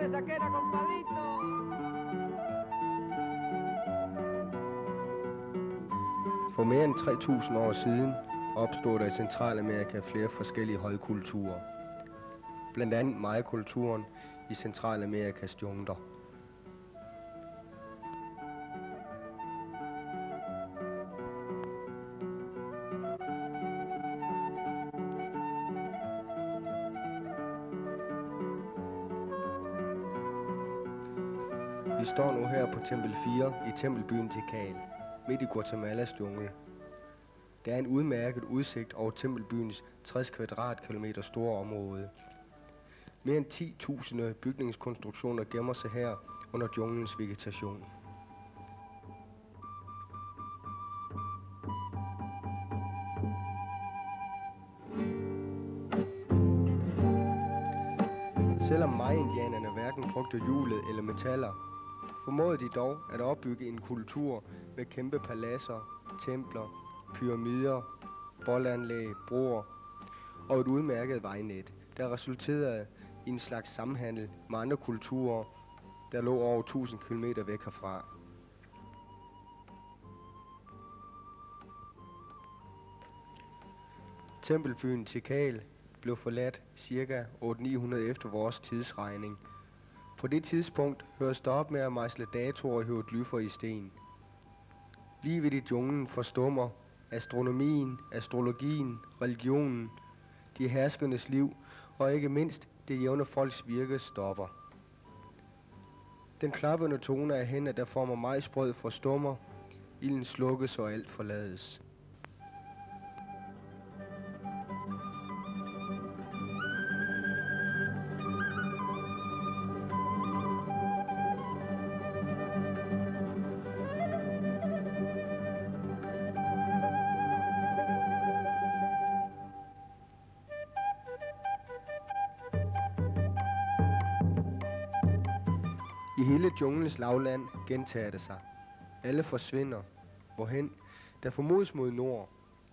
de saquera con palito. For mere end 3.000 år siden opstod der i Centralamerika flere forskellige højkulturer. Blandt andet Maya-kulturen i Centralamerikas jungler. Vi står nu her på Tempel 4 i tempelbyen Tikal, midt i Guatemalas jungle. Der er en udmærket udsigt over tempelbyens 60 kvadratkilometer store område. Mere end 10.000 bygningskonstruktioner gemmer sig her under junglens vegetation. Selvom Maya-indianerne hverken brugte hjulet eller metaller, formåede de dog at opbygge en kultur med kæmpe paladser, templer, pyramider, boldanlæg, broer og et udmærket vejnet, der resulterede i en slags samhandel med andre kulturer, der lå over 1000 km væk herfra. Tempelbyen Tikal blev forladt ca. 800-900 efter vores tidsregning. På det tidspunkt høres der op med at mejsle datoer og hieroglyffer i sten. Livet i junglen forstummer, astronomien, astrologien, religionen, de herskendes liv og ikke mindst det jævne folks virke stopper. Den klappende tone af hænder, der former majsbrød, forstummer, ilden slukkes og alt forlades. I hele junglens lavland gentager det sig. Alle forsvinder. Hvorhen? Der formodes mod nord.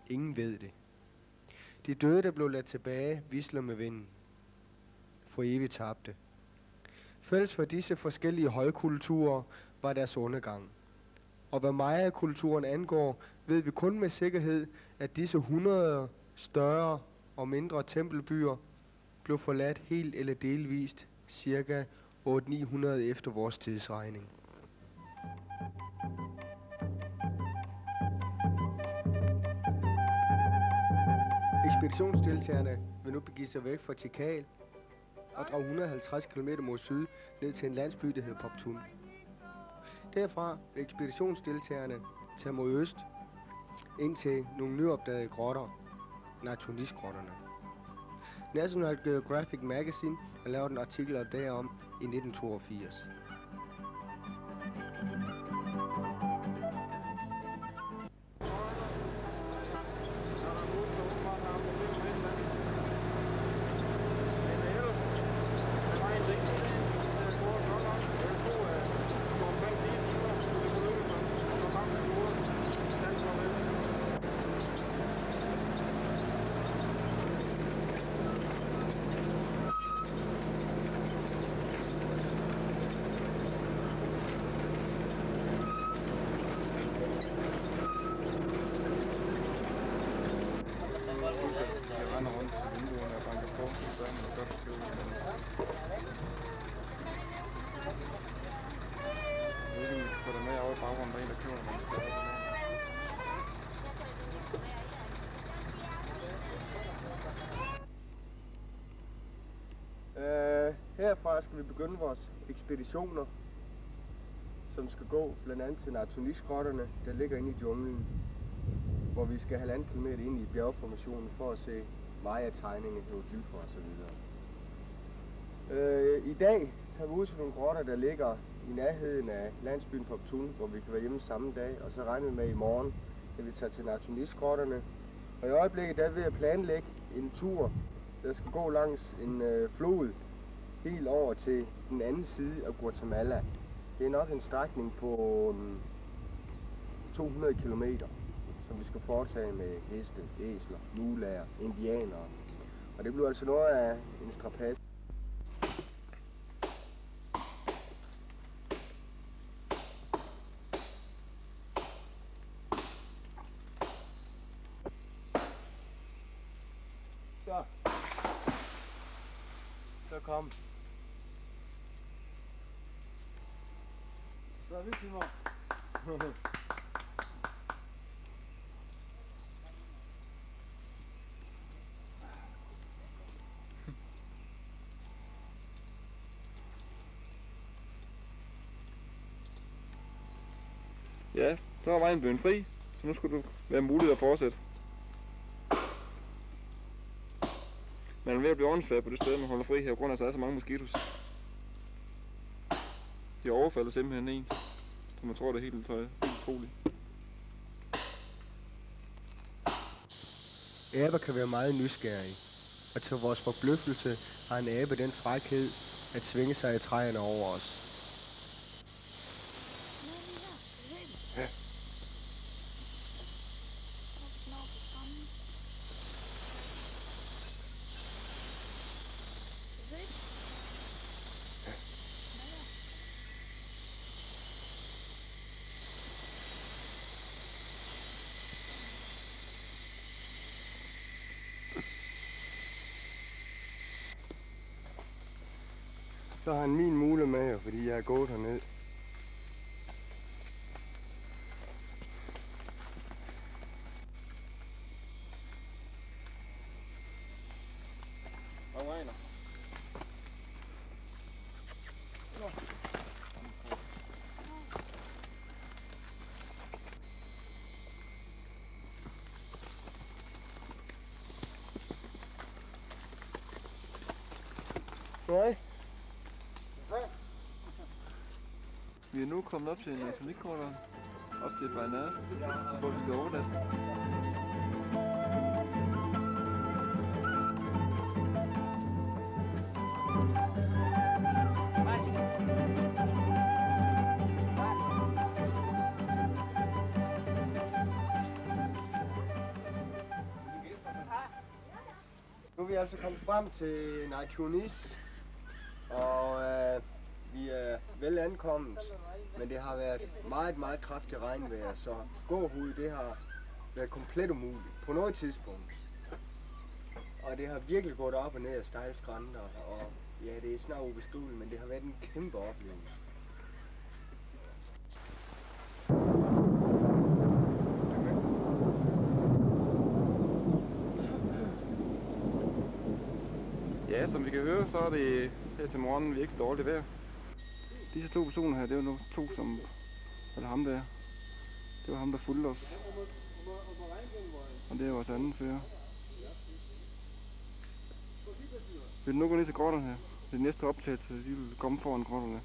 Ingen ved det. De døde, der blev ladt tilbage, visler med vinden. For evigt tabte. Fælles for disse forskellige højkulturer var deres undergang. Og hvad Maya-kulturen angår, ved vi kun med sikkerhed, at disse 100 større og mindre tempelbyer blev forladt helt eller delvist cirka 800-900 efter vores tidsregning. Ekspeditionsdeltagerne vil nu begive sig væk fra Tikal og drage 150 km mod syd ned til en landsby, der hedder Poptun. Derfra vil ekspeditionsdeltagerne tage mod øst ind til nogle nyopdagede grotter, Natunis-grotterne. National Geographic Magazine har lavet en artikel derom i 1982. Herfra skal vi begynde vores ekspeditioner, som skal gå blandt andet til Natunis-grotterne, der ligger inde i junglen, hvor vi skal 1,5 kilometer ind i bjergformationen for at se Maya-tegninger, hieroglyffer osv. I dag tager vi ud til nogle grotter, der ligger i nærheden af landsbyen Poptun, hvor vi kan være hjemme samme dag, og så regner vi med i morgen, at vi tager til Natunis-grotterne. Og i øjeblikket der vil jeg planlægge en tur, der skal gå langs en flod, helt over til den anden side af Guatemala. Det er nok en strækning på 200 kilometer, som vi skal foretage med heste, æsler, mulaer, indianere. Og det bliver altså noget af en strapas. Så. Så kom. Så er vi Simon. Ja, så var vejen blevet fri, så nu skulle du være muligt at fortsætte. Man er ved at blive åndssvagt på det sted, man holder fri her, på grund af, at der er så mange moskitos. De overfalder simpelthen en, så man tror, det er helt utroligt. Aber kan være meget nysgerrige, og til vores forbløffelse har en abe den frækhed at svinge sig i træerne over os. Ja. Så har han min mule med, fordi jeg er gået herned. Hvor regner? Nej. Vi er nu kommet op til en elektronikkorter, op til Bajnade, hvor vi skal overnatte. Nu er vi altså kommet frem til Tunis, og vi er vel ankommet, men det har været meget kraftigt regnvejr, så gåhud det har været komplet umuligt på noget tidspunkt. Og det har virkelig gået op og ned af stejle skrænter, og ja, det er snart ubeskriveligt, men det har været en kæmpe oplevelse. Ja, som vi kan høre, så er det her til morgen virkelig dårligt vejr. Disse to personer her, det var nu to, som... Eller ham der. Det var ham, der fulgte os. Og det er vores anden fører. Vi vil nu gå ned til grotterne her. Det næste optagelse, de vil komme foran grotterne.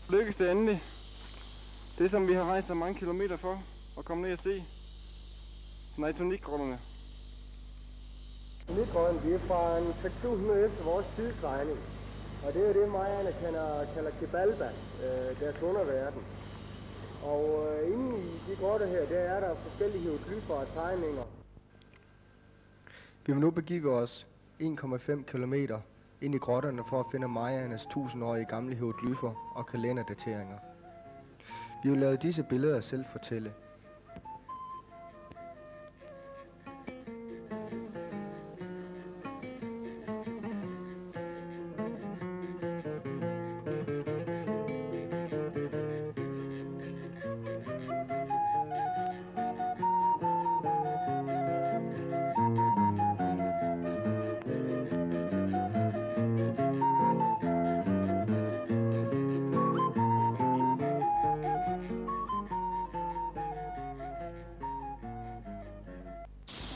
Lykkes det endelig. Det som vi har rejst så mange kilometer for at komme ned og se. Naitonik-grotterne. Naitonik-grotten, det er fra en 600 efter vores tidsregning. Og det er det, Mayerne kalder Xibalba, deres underverden. Og inde i de grotter her, der er der forskellige hieroglyffer og tegninger. Vi vil nu begive os 1,5 kilometer ind i grotterne for at finde Mayernes 1000-årige gamle hieroglyffer og kalenderdateringer. Vi vil lade disse billeder selv fortælle.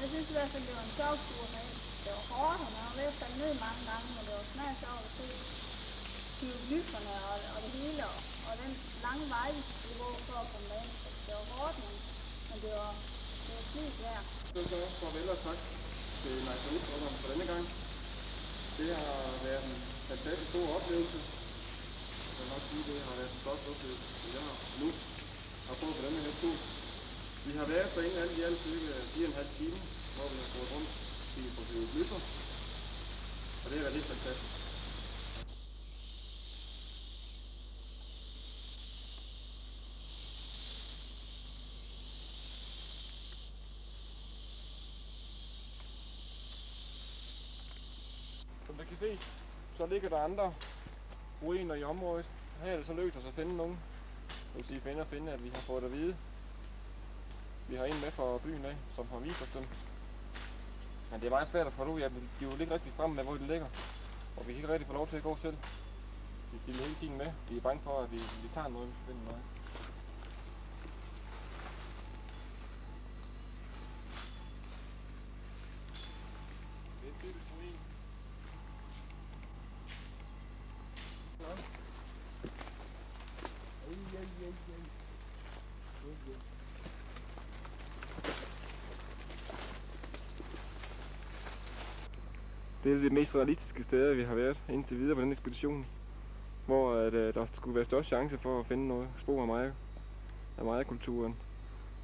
Jeg synes i hvert fald, det var en sjov tur med. Det var hårdt, og man var ved at falde ned mange gange, men det var snart sjovt at se hieroglyfferne og det hele, og den lange vej, vi skulle gå for at komme derind. Det var hårdt, men det var slidt værd. Så farvel og tak til Naitonik-grotterne for denne gang. Det har været en fantastisk god oplevelse. Jeg kan nok sige, at det har været den største oplevelse, jeg har nu har fået på denne her tur. Vi har været så inden alt i alt cirka 4,5 timer, hvor vi har gået rundt i på hieroglyffer. Og det har været helt fantastisk. flest, så ligger der andre ruiner i området. Her er det så lykkedes os at finde nogen. Det vil sige finde, at vi har fået at vide. Vi har en med fra byen af, som har vist os dem. Men det er meget svært at få ud. De vil ikke rigtig frem med, hvor de ligger. Og vi kan ikke rigtig få lov til at gå selv. De stiller hele tiden med. Vi er bange for, at vi tager noget. Finder noget. Det er typisk ruin. Det er det mest realistiske sted, vi har været indtil videre på den ekspedition. Hvor der skulle være størst chance for at finde noget spor af Maya-kulturen.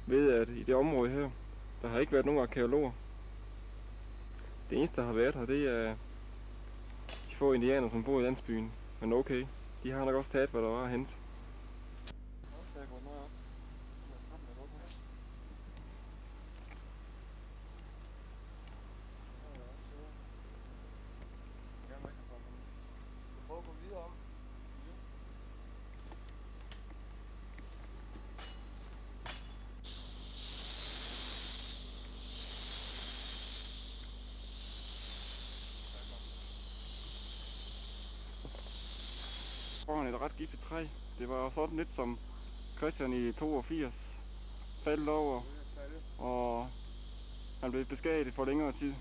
Ved at i det område her, der har ikke været nogen arkæologer. Det eneste, der har været her, det er de få indianere, som bor i landsbyen. Men okay, de har nok også taget, hvad der var at hente. Foran et ret giftigt træ. Det var sådan lidt som Christian i 82 faldt over, og han blev beskadiget for længere tid.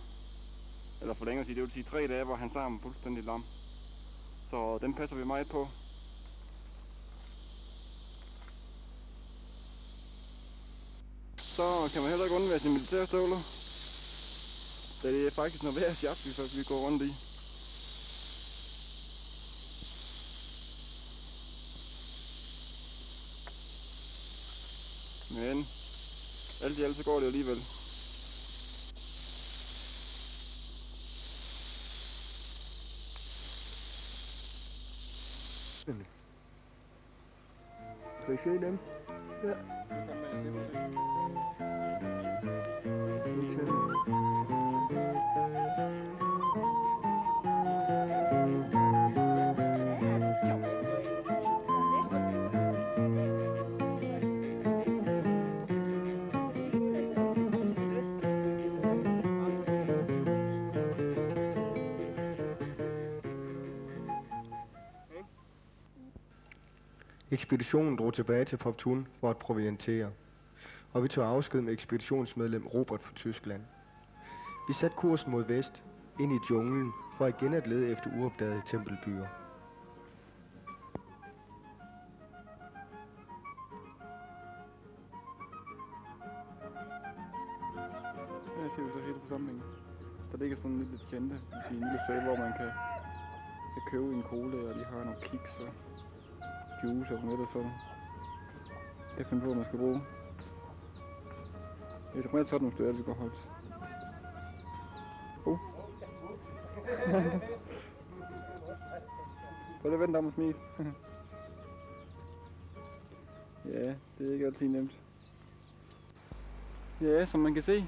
Eller for længere tid, det vil sige 3 dage, hvor hans arm fuldstændig lam. Så den passer vi meget på. Så kan man heller ikke undvære sine militærstøvler. Da det er faktisk noget værre sjap, vi går rundt i. Men alt i alt så går det jo alligevel. Skal I se dem? Ja. Ekspeditionen drog tilbage til Fortun for at proviantere, og vi tog afsked med ekspeditionsmedlem Robert fra Tyskland. Vi satte kursen mod vest, ind i junglen, for igen at lede efter uopdagede tempelbyer. Her ser vi så hele forsamlingen. Der ligger sådan en lille tjente, det vil sige en lille sal, hvor man kan købe en cola, og de har nogle kiks og juice og noget, så jeg finder på, hvad man skal bruge. Det er sådan nogle steder, vi går holdt. Prøv at vente om at smile. Ja, det er ikke altid nemt. Ja, som man kan se,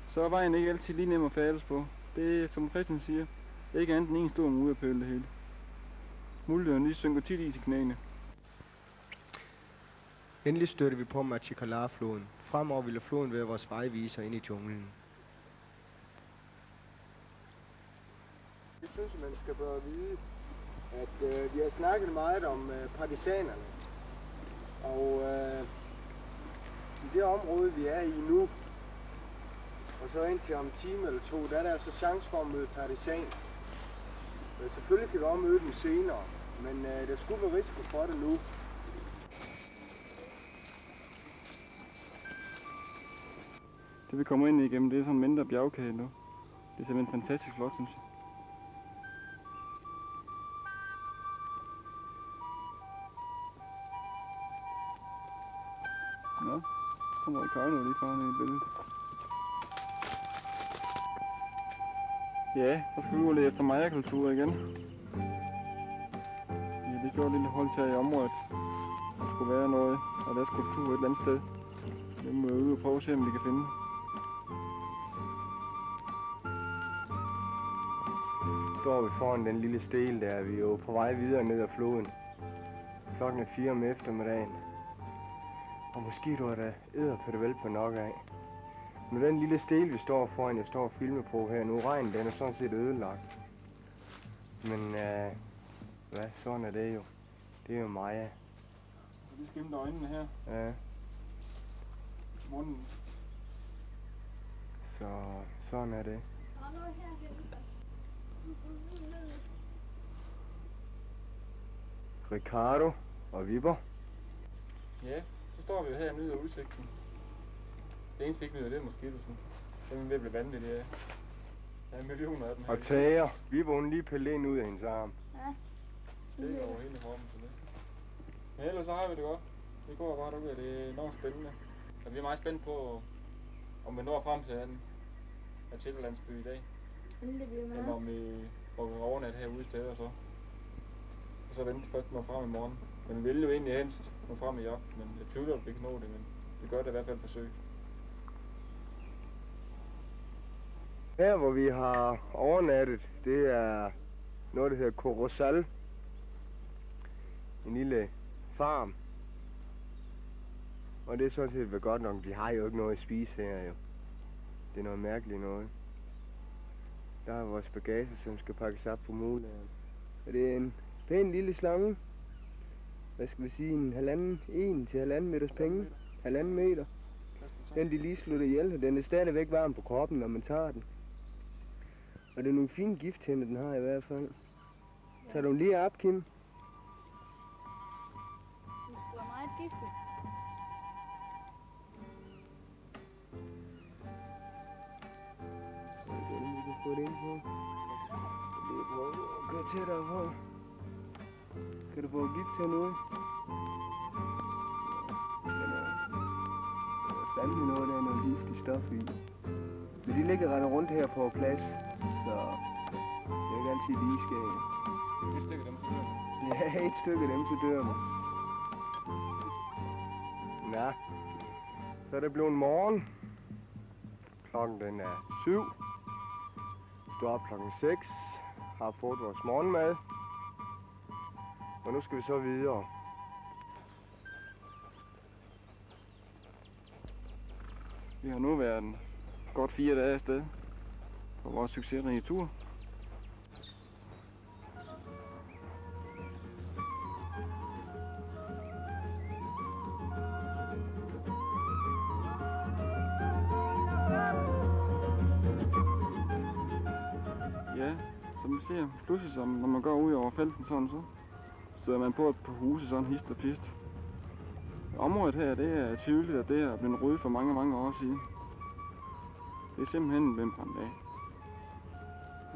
så er vejen ikke altid lige nem at færdes på. Det er, som Christian siger, ikke andet end en stor mudderpøl det hele. Mulderen lige synker tit i til knæene. Endelig stødte vi på Machikalar-floden. Fremover ville floden være vores vejviser ind i junglen. Jeg synes, man skal bare vide, at vi har snakket meget om partisanerne. Og i det område, vi er i nu, og så indtil om en time eller to, der er der altså chance for at møde partisaner. Selvfølgelig kan vi også møde dem senere, men der skulle være risiko for det nu. Det vi kommer ind igennem, det er sådan en mindre bjergkæde nu. Det er simpelthen fantastisk flot, synes jeg. Nå, kommer Ricardo lige foran i billedet. Ja, så skal vi ud og lede efter Maya-kultur igen. Vi har lige gjort et lille hold her i området. Der skulle være noget af deres kultur et eller andet sted. Det må jeg ud og prøve at se, om vi kan finde. står vi foran den lille stel der. Vi er jo på vej videre ned ad floden. Klokken er 4 om eftermiddagen. Og måske du er der edderpættevel på nok af. Men den lille stel vi står foran, jeg står og filmer på her nu, regnen den er sådan set ødelagt. Men hvad, sådan er det jo. Det er jo Maja. Så lige skimte øjnene her. Ja. Munden. Så sådan er det. Ricardo og Vipper. Ja, så står vi jo her og nyder udsigten. Det eneste vi ikke nyder, det er mosquitosen. Det er ved at blive vanvittigt, ja. Der er millioner af dem her. Og Tager. Vipper hun lige pillet ind ud af hendes arm. Ja. Det er over hele formen til det. Men ellers så har vi det godt. Vi går bare derude, og det er enormt spændende. Og vi er meget spændt på, om vi når frem til den Matildalandsby i dag. Eller om vi overnatte herude i stedet og så. Og så vente først nå frem i morgen. Men vi vil jo egentlig helst nå frem i aften, men jeg tvivler, at vi kan nå det, men vi gør det i hvert fald forsøg. Her hvor vi har overnattet, det er noget der hedder Corozal. En lille farm. Og det er sådan set godt nok, de har jo ikke noget at spise her jo. Det er noget mærkeligt noget. Der er vores bagage, som skal pakkes op på muligheden. Og det er en pæn lille slange. Hvad skal vi sige, en til halvanden meters penge. 1,5 meter. Den de lige slutter ihjel, og den er stadigvæk varm på kroppen, når man tager den. Og det er nogle fine gifttænder, den har i hvert fald. Tager du lige op, Kim? Det er sgu meget giftigt. Vi kan få det ind på. Lige prøve at køre tættere på. Kan du få gift hernede? Der er fandme noget, der er noget giftigt stof i. Men de ligger render rundt her på plads, så det er ikke altid lige skal. Et stykke af dem, så dør man. Ja, et stykke af dem, så dør man. Nå, så er det blevet morgen. Klokken den er 7. Står op klokken 6. Har fået vores morgenmad. Og nu skal vi så videre. Vi har nu været godt 4 dage afsted på vores succesrige tur. Ja, som vi ser, pludselig som når man går ud over felten sådan så støder man på et par huse sådan hist og pist. Området her, det er tydeligt, at det er blevet ryddet for mange år siden. Det er simpelthen blevet brændt af.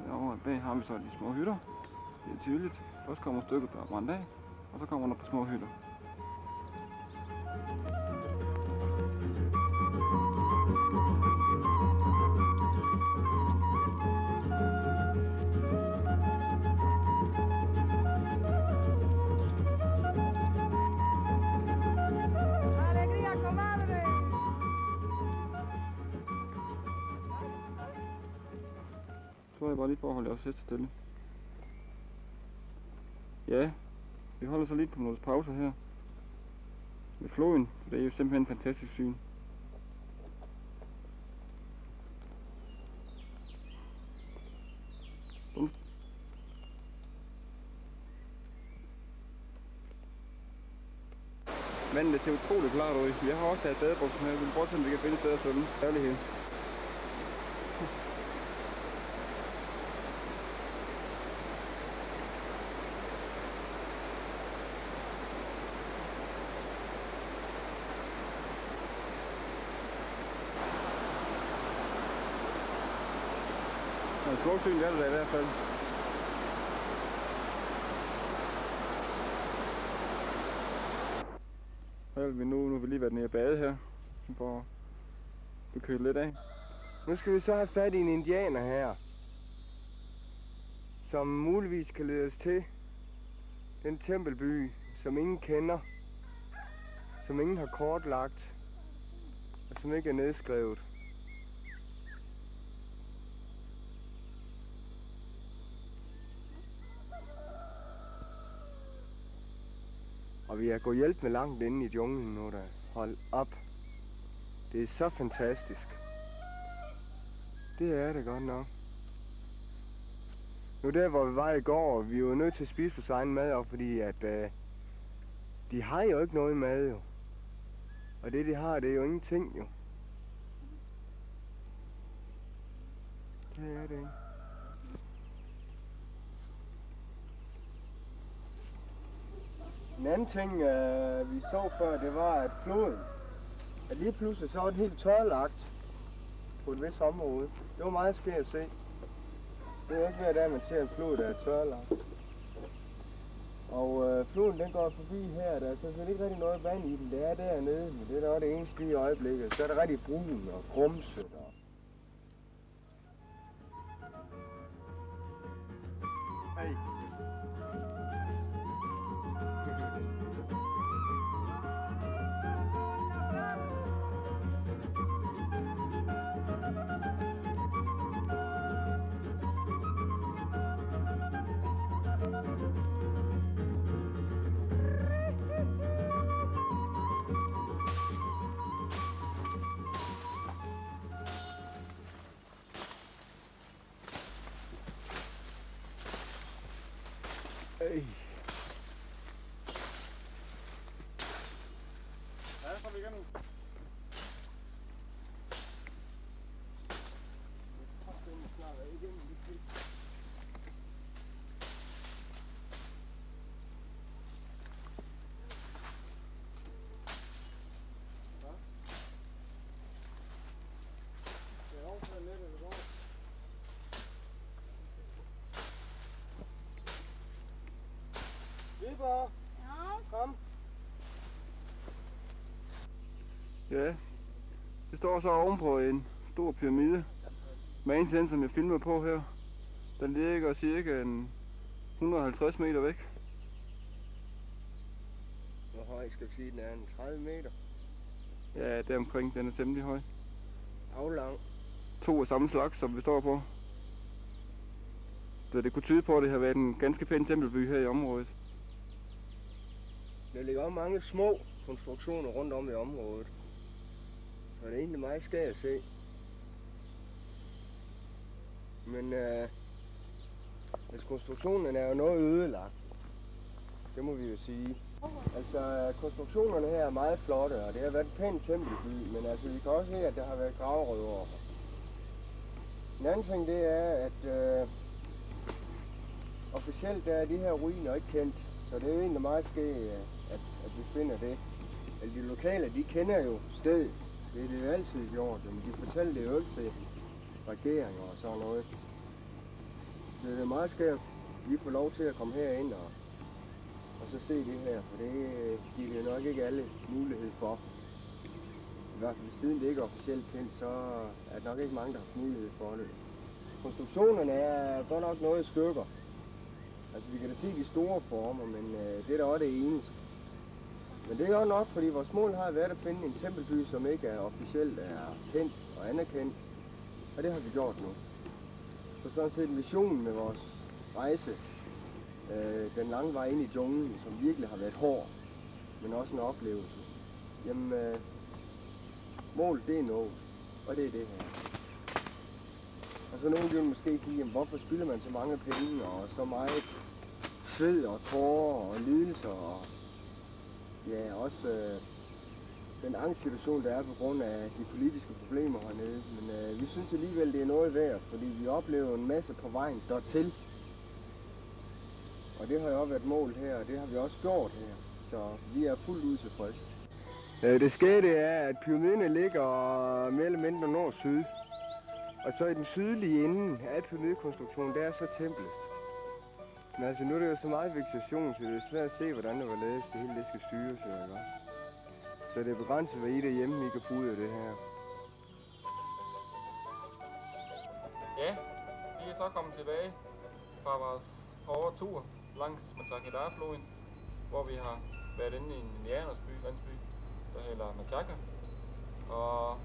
Herovre bag har vi så de små hytter. Det er tydeligt. Først kommer stykket, der er brændt af, og så kommer der på små hytter. Så er jeg bare lige for at holde os helt stille. Ja, vi holder så lige på nogle pauser her ved floden, for det er jo simpelthen en fantastisk syn. Vandet ser utroligt klart ud. Jeg har også taget badebukser med. Vi vil prøve at se, om vi kan finde et sted at svømme. Herlighed. Og smukt syn er det da i hvert fald. Nu har vi lige været nede og bade her, for at køle lidt af. Nu skal vi så have fat i en indianer her, som muligvis kan lede os til den tempelby, som ingen kender, som ingen har kortlagt, og som ikke er nedskrevet. Og vi er gået hjælp med langt inde i junglen nu, der. Hold op. Det er så fantastisk. Det er det godt nok. Nu der, hvor vi var i går, vi er jo nødt til at spise vores egen mad op, fordi at de har jo ikke noget mad, jo. Og det, de har, det er jo ingenting, jo. Det er det ikke. En anden ting, vi så før, det var, at floden, at lige pludselig så var den helt tørlagt på et vist område. Det var meget skært at se. Det er ikke hver dag, man ser en flod, der er tørlagt. Og floden, den går forbi her, der er selvfølgelig ikke rigtig noget vand i den. Det er dernede, men det er da det eneste i øjeblikket. Så er der rigtig brun og grumset og... Hey. Hey. Ja, så er vi igennem. Viborg, Ja, kom. Ja, det står så ovenpå en stor pyramide. Med en som jeg filmer på her. Den ligger cirka 150 meter væk. Hvor høj skal vi sige, den er? 30 meter? Ja, deromkring. Den er temmelig høj. Aflang. 2 af samme slags, som vi står på. Så det kunne tyde på, at det har været en ganske pæn tempelby her i området. Der ligger også mange små konstruktioner rundt om i området. Så det er egentlig meget skært at se. Men altså konstruktionerne er jo noget ødelagt. Det må vi jo sige. Altså konstruktionerne her er meget flotte, og det har været en pæn tempelby, men altså vi kan også se, at der har været gravrødder. En anden ting det er, at officielt der er de her ruiner ikke kendt, så det er jo egentlig meget skægt, at vi finder det. Altså de lokale, de kender jo stedet. Det er det jo altid gjort, men de fortæller det jo ikke til regeringer og sådan noget. Det er meget skægt, at vi får lov til at komme herind og så se det her, for det giver jo nok ikke alle mulighed for. I hvert fald siden det ikke er officielt kendt, så er der nok ikke mange, der har mulighed for det. Konstruktionerne er godt nok noget i stykker. Altså vi kan da se de store former, men det er da også det eneste. Men det er jo nok, fordi vores mål har været at finde en tempelby, som ikke er officielt er kendt og anerkendt. Og det har vi gjort nu. Så sådan set missionen med vores rejse, den lange vej ind i junglen, som virkelig har været hård, men også en oplevelse. Jamen, målet det er nået, og det er det her. Og så nogen vil måske sige, jamen, hvorfor spilder man så mange penge og så meget sved og tårer og lidelser og ja, også den angstsituation, der er på grund af de politiske problemer hernede. Men vi synes alligevel, det er noget værd, fordi vi oplever en masse på vejen dertil. Og det har jo også været målet her, og det har vi også gjort her. Så vi er fuldt ud tilfredse. Det skete er, at pyramiden ligger mere eller mindre nord-syd. Og så i den sydlige ende af pyramidekonstruktionen, der er så templet. Men altså nu er det jo så meget vegetation, så det er svært at se, hvordan det var lavet, det hele det skal styres jo, ikke? Så det er begrænset, hvad I derhjemme I kan få ud af det her. Ja, vi er så kommet tilbage fra vores hårde tur langs Matakadar-floden, hvor vi har været inde i en indianersby, landsby, der hedder Mataka. Og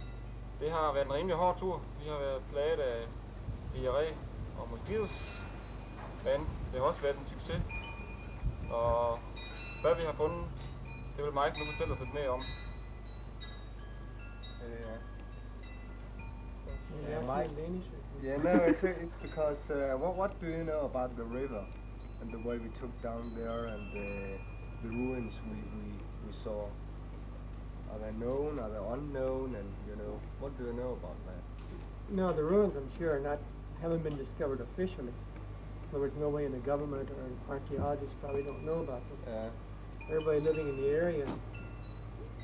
det har været en rimelig hård tur. Vi har været plaget af diarré og mosquitos, men det har også været en succes. Og hvad vi har fundet, Det vil Mike nu fortælle os lidt mere om. Yeah, no, it's because what do you know about the river and the way we took down there and the ruins we saw? Are they known? Are they unknown? And what do you know about that? No, the ruins I'm sure haven't been discovered officially. In other words, nobody in the government or archaeologists probably don't know about them. Everybody living in the area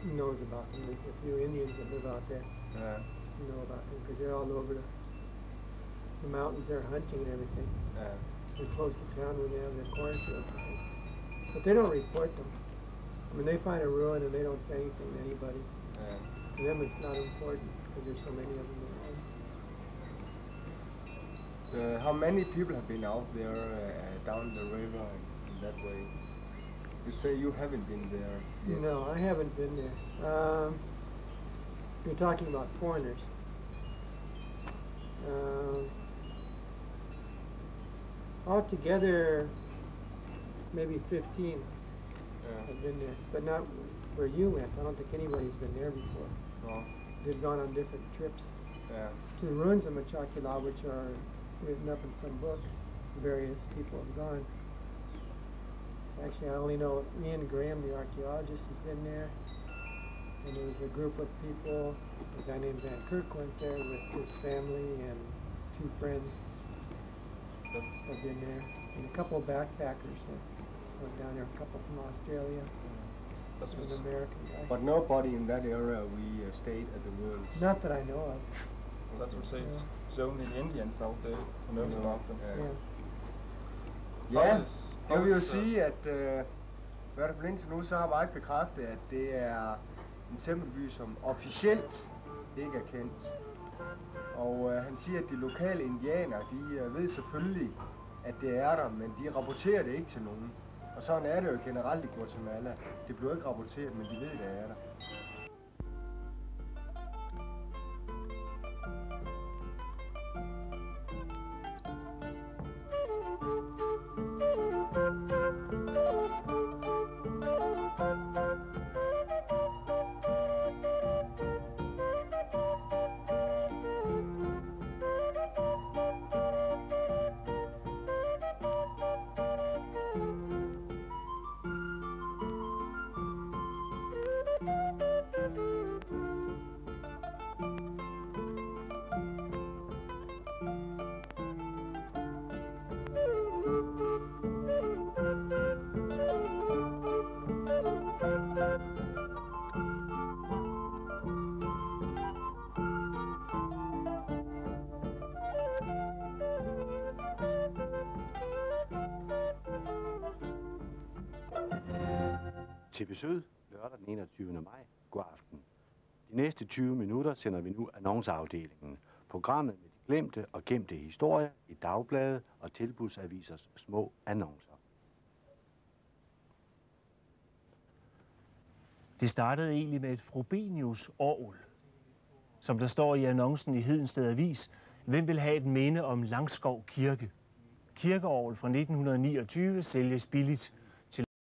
knows about them. There's a few Indians that live out there know about them because they're all over the mountains there hunting and everything. They're close to town where they have their cornfields and things. But they don't report them. I mean, they find a ruin and they don't say anything to anybody. To them it's not important because there's so many of them around. How many people have been out there down the river in that way? You say you haven't been there yet. No, I haven't been there. You're talking about foreigners. Altogether, maybe 15 have been there, but not where you went. I don't think anybody's been there before. No. They've gone on different trips. To the ruins of Machakila, which are written up in some books. Various people have gone. Actually, I only know Ian Graham, the archaeologist, has been there. And there was a group of people, a guy named Van Kirk went there with his family and 2 friends have been there. And a couple of backpackers that went down there, a couple from Australia. That's An American guy. But nobody in that area we stayed at the ruins. Not that I know of. Well, that's what says. It's only the Indians out there who knows about them. Ja, jeg vil jo sige, at i hvert fald indtil nu, så har Mike bekræftet, at det er en tempelby, som officielt ikke er kendt. Og han siger, at de lokale indianere, de ved selvfølgelig, at det er der, men de rapporterer det ikke til nogen. Og sådan er det jo generelt i Guatemala. Det bliver ikke rapporteret, men de ved, det er der. TV Syd, lørdag den 21. maj. God aften. De næste 20 minutter sender vi nu annonceafdelingen. Programmet med de glemte og gemte historier i dagblade og tilbudsavisers små annoncer. Det startede egentlig med et Frobenius orgel. Som der står i annoncen i Hedensted Avis, hvem vil have et minde om Langskov Kirke? Kirkeorgel fra 1929 sælges billigt.